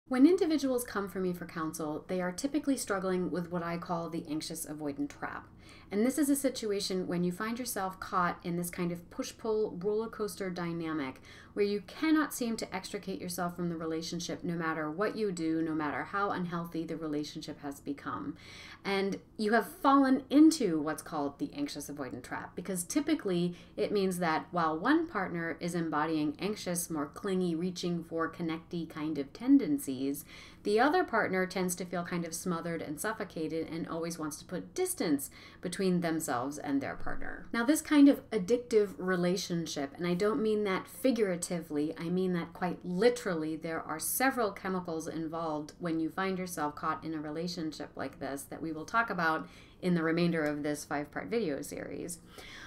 When individuals come for me for counsel, they are typically struggling with what I call the anxious-avoidant trap. And this is a situation when you find yourself caught in this kind of push-pull roller coaster dynamic where you cannot seem to extricate yourself from the relationship no matter what you do, no matter how unhealthy the relationship has become. And you have fallen into what's called the anxious-avoidant trap because typically it means that while one partner is embodying anxious, more clingy, reaching for connecty kind of tendencies, the other partner tends to feel kind of smothered and suffocated and always wants to put distance between themselves and their partner. Now, this kind of addictive relationship, and I don't mean that figuratively, I mean that quite literally, there are several chemicals involved when you find yourself caught in a relationship like this that we will talk about in the remainder of this 5-part video series.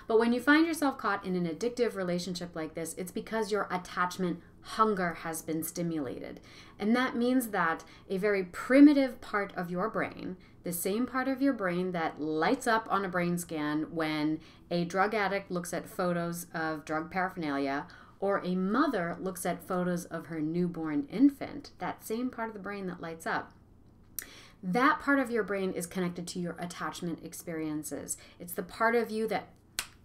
But when you find yourself caught in an addictive relationship like this, it's because your attachment hunger has been stimulated. And that means that a very primitive part of your brain, the same part of your brain that lights up on a brain scan when a drug addict looks at photos of drug paraphernalia, or a mother looks at photos of her newborn infant, that same part of the brain that lights up, that part of your brain is connected to your attachment experiences. It's the part of you that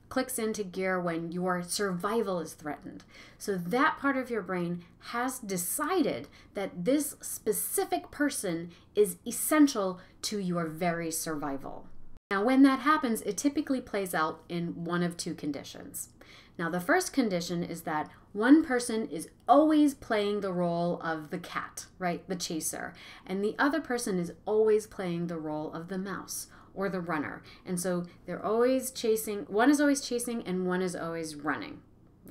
clicks into gear when your survival is threatened. So that part of your brain has decided that this specific person is essential to your very survival. Now, when that happens, it typically plays out in one of two conditions. Now, the first condition is that one person is always playing the role of the cat, right, the chaser, and the other person is always playing the role of the mouse or the runner. And so they're always chasing, one is always chasing and one is always running.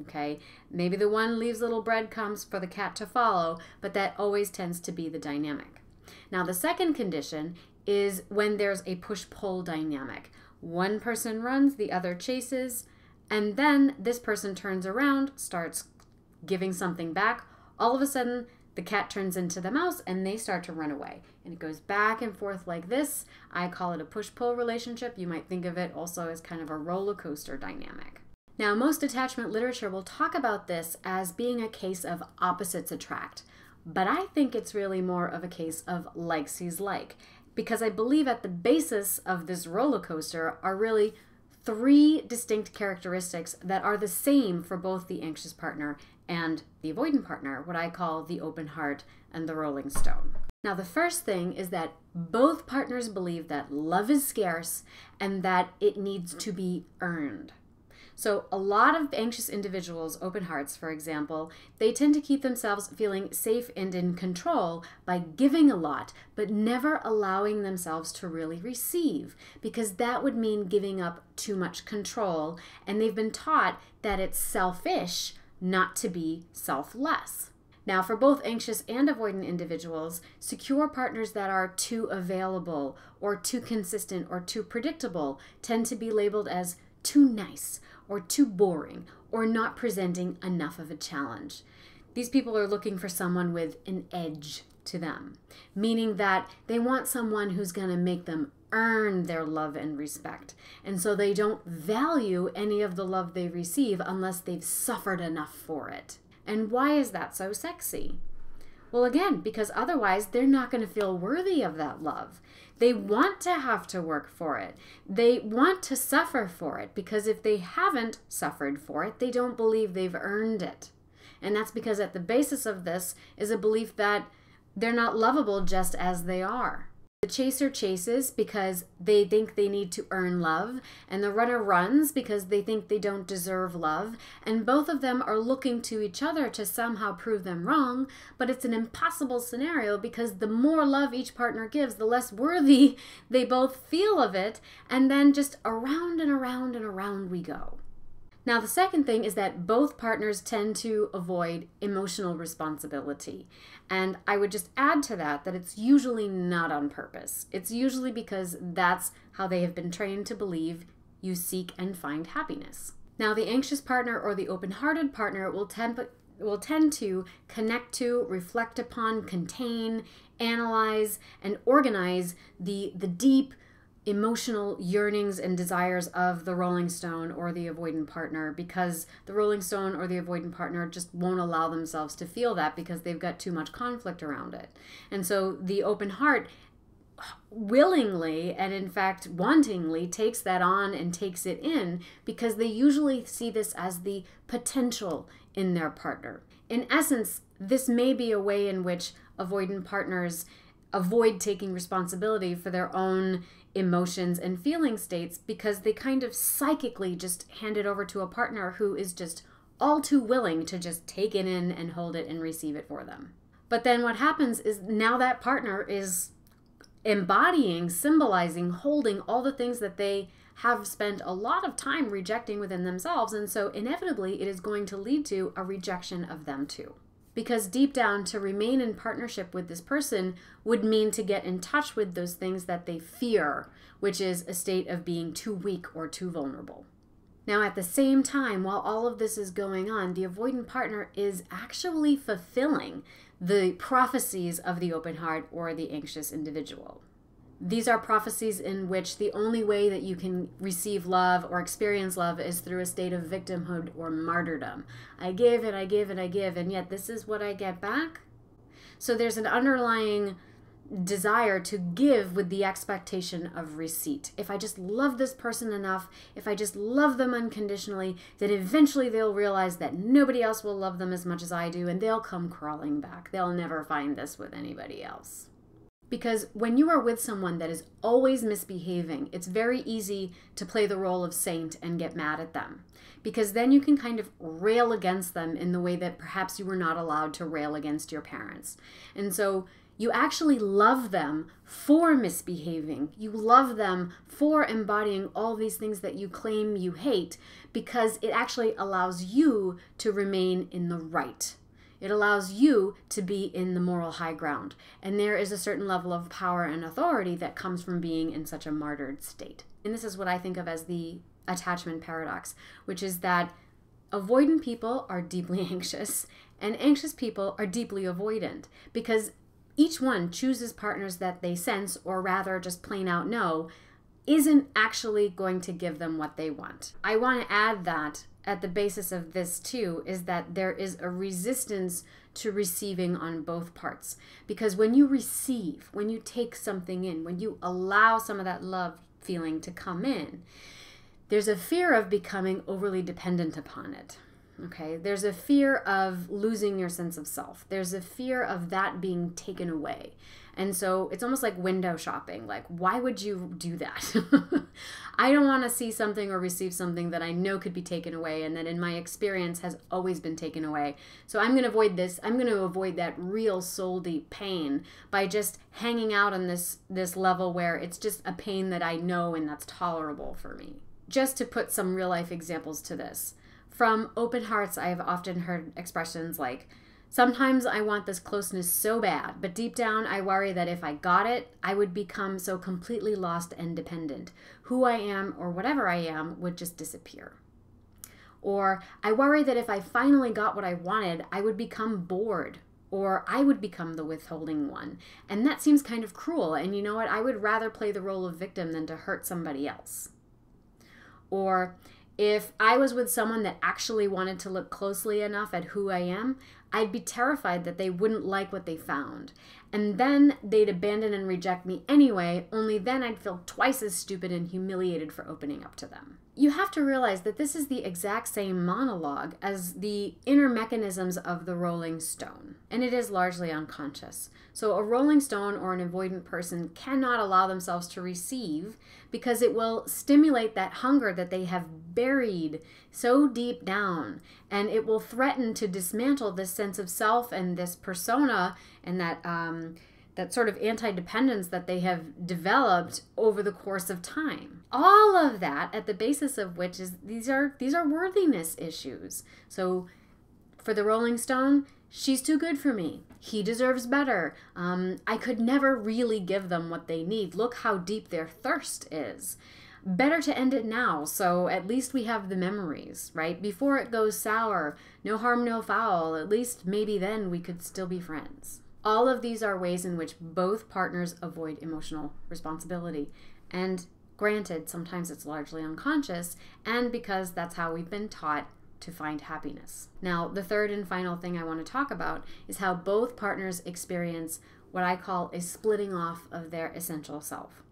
Okay, maybe the one leaves little breadcrumbs for the cat to follow, but that always tends to be the dynamic. Now, the second condition is when there's a push-pull dynamic. One person runs, the other chases, and then this person turns around, starts giving something back. All of a sudden, the cat turns into the mouse and they start to run away. And it goes back and forth like this. I call it a push-pull relationship. You might think of it also as kind of a roller coaster dynamic. Now, most attachment literature will talk about this as being a case of opposites attract, but I think it's really more of a case of like sees like, because I believe at the basis of this roller coaster are really 3 distinct characteristics that are the same for both the anxious partner and the avoidant partner, what I call the open heart and the rolling stone. Now, the first thing is that both partners believe that love is scarce and that it needs to be earned. So a lot of anxious individuals, open hearts, for example, they tend to keep themselves feeling safe and in control by giving a lot, but never allowing themselves to really receive, because that would mean giving up too much control, and they've been taught that it's selfish not to be selfless. Now, for both anxious and avoidant individuals, secure partners that are too available or too consistent or too predictable tend to be labeled as too nice or too boring or not presenting enough of a challenge. These people are looking for someone with an edge to them, meaning that they want someone who's going to make them earn their love and respect. And so they don't value any of the love they receive unless they've suffered enough for it. And why is that so sexy? Well, again, because otherwise they're not going to feel worthy of that love. They want to have to work for it. They want to suffer for it, because if they haven't suffered for it, they don't believe they've earned it. And that's because at the basis of this is a belief that they're not lovable just as they are. The chaser chases because they think they need to earn love, and the runner runs because they think they don't deserve love, and both of them are looking to each other to somehow prove them wrong, but it's an impossible scenario because the more love each partner gives, the less worthy they both feel of it, and then just around and around and around we go. Now, the second thing is that both partners tend to avoid emotional responsibility. And I would just add to that that it's usually not on purpose. It's usually because that's how they have been trained to believe you seek and find happiness. Now, the anxious partner or the open-hearted partner will tend to connect to, reflect upon, contain, analyze, and organize the deep, emotional yearnings and desires of the rolling stone or the avoidant partner, because the rolling stone or the avoidant partner just won't allow themselves to feel that because they've got too much conflict around it. And so the open heart willingly and in fact wantingly takes that on and takes it in because they usually see this as the potential in their partner. In essence, this may be a way in which avoidant partners avoid taking responsibility for their own emotions and feeling states because they kind of psychically just hand it over to a partner who is just all too willing to just take it in and hold it and receive it for them. But then what happens is now that partner is embodying, symbolizing, holding all the things that they have spent a lot of time rejecting within themselves, and so inevitably it is going to lead to a rejection of them too. Because deep down, to remain in partnership with this person would mean to get in touch with those things that they fear, which is a state of being too weak or too vulnerable. Now, at the same time, while all of this is going on, the avoidant partner is actually fulfilling the prophecies of the open heart or the anxious individual. These are prophecies in which the only way that you can receive love or experience love is through a state of victimhood or martyrdom. I give and I give and I give, and yet this is what I get back. So there's an underlying desire to give with the expectation of receipt. If I just love this person enough, if I just love them unconditionally, then eventually they'll realize that nobody else will love them as much as I do, and they'll come crawling back. They'll never find this with anybody else. Because when you are with someone that is always misbehaving, it's very easy to play the role of saint and get mad at them. Because then you can kind of rail against them in the way that perhaps you were not allowed to rail against your parents. And so you actually love them for misbehaving. You love them for embodying all these things that you claim you hate, because it actually allows you to remain in the right. It allows you to be in the moral high ground. And there is a certain level of power and authority that comes from being in such a martyred state. And this is what I think of as the attachment paradox, which is that avoidant people are deeply anxious and anxious people are deeply avoidant, because each one chooses partners that they sense, or rather just plain out know, isn't actually going to give them what they want. I want to add that at the basis of this too is that there is a resistance to receiving on both parts. Because when you receive, when you take something in, when you allow some of that love feeling to come in, there's a fear of becoming overly dependent upon it. Okay, there's a fear of losing your sense of self. There's a fear of that being taken away. And so it's almost like window shopping. Like, why would you do that? I don't want to see something or receive something that I know could be taken away and that in my experience has always been taken away. So I'm going to avoid this. I'm going to avoid that real soul deep pain by just hanging out on this level where it's just a pain that I know and that's tolerable for me. Just to put some real life examples to this. From open hearts, I have often heard expressions like, sometimes I want this closeness so bad, but deep down I worry that if I got it, I would become so completely lost and dependent. Who I am or whatever I am would just disappear. Or I worry that if I finally got what I wanted, I would become bored, or I would become the withholding one. And that seems kind of cruel, and you know what? I would rather play the role of victim than to hurt somebody else. Or if I was with someone that actually wanted to look closely enough at who I am, I'd be terrified that they wouldn't like what they found. And then they'd abandon and reject me anyway, only then I'd feel twice as stupid and humiliated for opening up to them. You have to realize that this is the exact same monologue as the inner mechanisms of the rolling stone, and it is largely unconscious. So a rolling stone or an avoidant person cannot allow themselves to receive because it will stimulate that hunger that they have buried so deep down, and it will threaten to dismantle this sense of self and this persona and that sort of anti-dependence that they have developed over the course of time. All of that at the basis of which is these are worthiness issues. So for the rolling stone, she's too good for me. He deserves better. I could never really give them what they need. Look how deep their thirst is. Better to end it now, so at least we have the memories, right? Before it goes sour, no harm, no foul. At least maybe then we could still be friends. All of these are ways in which both partners avoid emotional responsibility. And Granted, sometimes it's largely unconscious, and because that's how we've been taught to find happiness. Now, the third and final thing I want to talk about is how both partners experience what I call a splitting off of their essential self.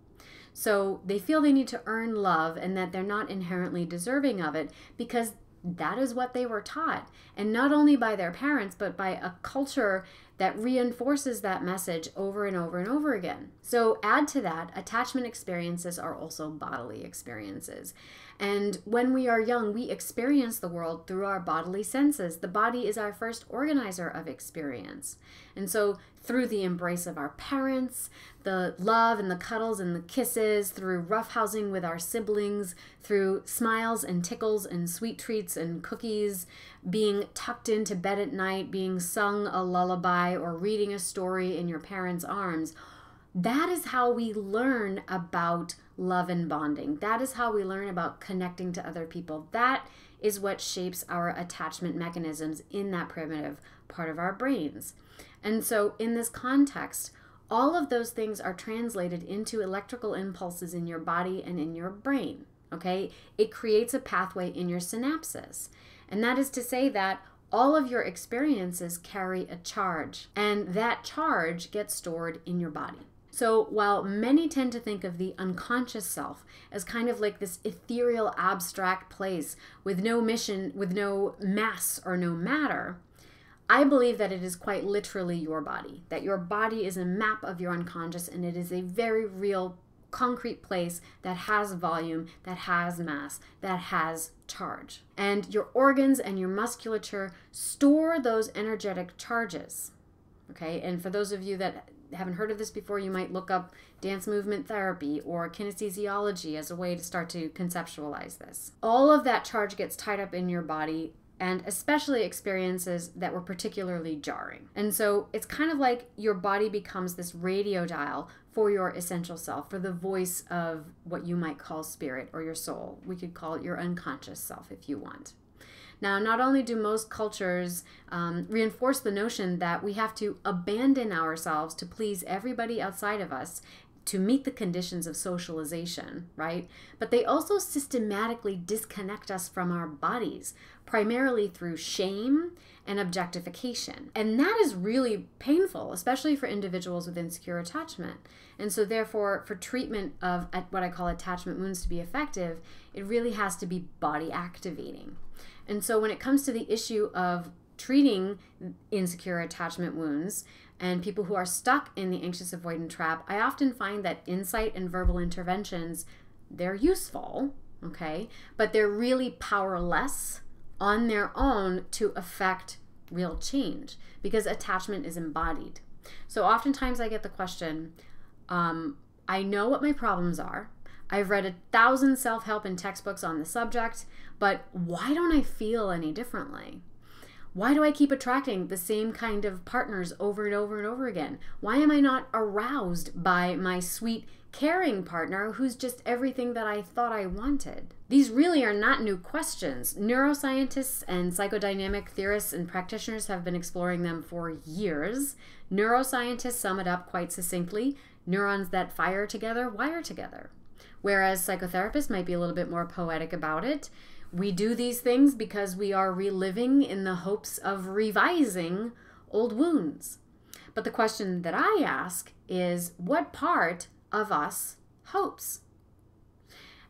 So they feel they need to earn love and that they're not inherently deserving of it because that is what they were taught. And not only by their parents, but by a culture that reinforces that message over and over and over again. So add to that, attachment experiences are also bodily experiences. And when we are young, we experience the world through our bodily senses. The body is our first organizer of experience. And so through the embrace of our parents, the love and the cuddles and the kisses, through roughhousing with our siblings, through smiles and tickles and sweet treats and cookies, being tucked into bed at night, being sung a lullaby or reading a story in your parents' arms, that is how we learn about love and bonding. That is how we learn about connecting to other people. That is what shapes our attachment mechanisms in that primitive part of our brains. And so in this context, all of those things are translated into electrical impulses in your body and in your brain, okay? It creates a pathway in your synapses. And that is to say that all of your experiences carry a charge, and that charge gets stored in your body. So while many tend to think of the unconscious self as kind of like this ethereal, abstract place with no mission, with no mass or no matter, I believe that it is quite literally your body, that your body is a map of your unconscious, and it is a very real, concrete place that has volume, that has mass, that has charge. And your organs and your musculature store those energetic charges, okay? And for those of you that haven't heard of this before, you might look up dance movement therapy or kinesiology as a way to start to conceptualize this. All of that charge gets tied up in your body, and especially experiences that were particularly jarring. And so it's kind of like your body becomes this radio dial for your essential self, for the voice of what you might call spirit or your soul. We could call it your unconscious self if you want. Now, not only do most cultures reinforce the notion that we have to abandon ourselves to please everybody outside of us to meet the conditions of socialization, right? But they also systematically disconnect us from our bodies, primarily through shame and objectification. And that is really painful, especially for individuals with insecure attachment. And so therefore, for treatment of what I call attachment wounds to be effective, it really has to be body activating. And so when it comes to the issue of treating insecure attachment wounds and people who are stuck in the anxious avoidant trap, I often find that insight and verbal interventions, they're useful, okay, but they're really powerless on their own to affect real change because attachment is embodied. So oftentimes I get the question, I know what my problems are. I've read 1,000 self-help and textbooks on the subject, but why don't I feel any differently? Why do I keep attracting the same kind of partners over and over and over again? Why am I not aroused by my sweet, caring partner who's just everything that I thought I wanted? These really are not new questions. Neuroscientists and psychodynamic theorists and practitioners have been exploring them for years. Neuroscientists sum it up quite succinctly. Neurons that fire together wire together. Whereas psychotherapists might be a little bit more poetic about it. We do these things because we are reliving in the hopes of revising old wounds. But the question that I ask is, what part of us hopes?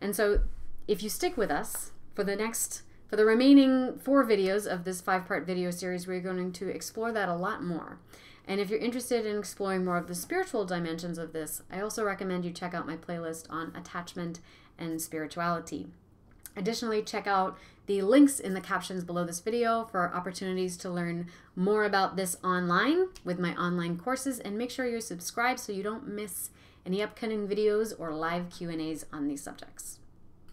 And so if you stick with us for the remaining 4 videos of this 5-part video series, we're going to explore that a lot more. And if you're interested in exploring more of the spiritual dimensions of this, I also recommend you check out my playlist on attachment and spirituality. Additionally, check out the links in the captions below this video for opportunities to learn more about this online with my online courses, and make sure you're subscribed so you don't miss any upcoming videos or live Q&As on these subjects.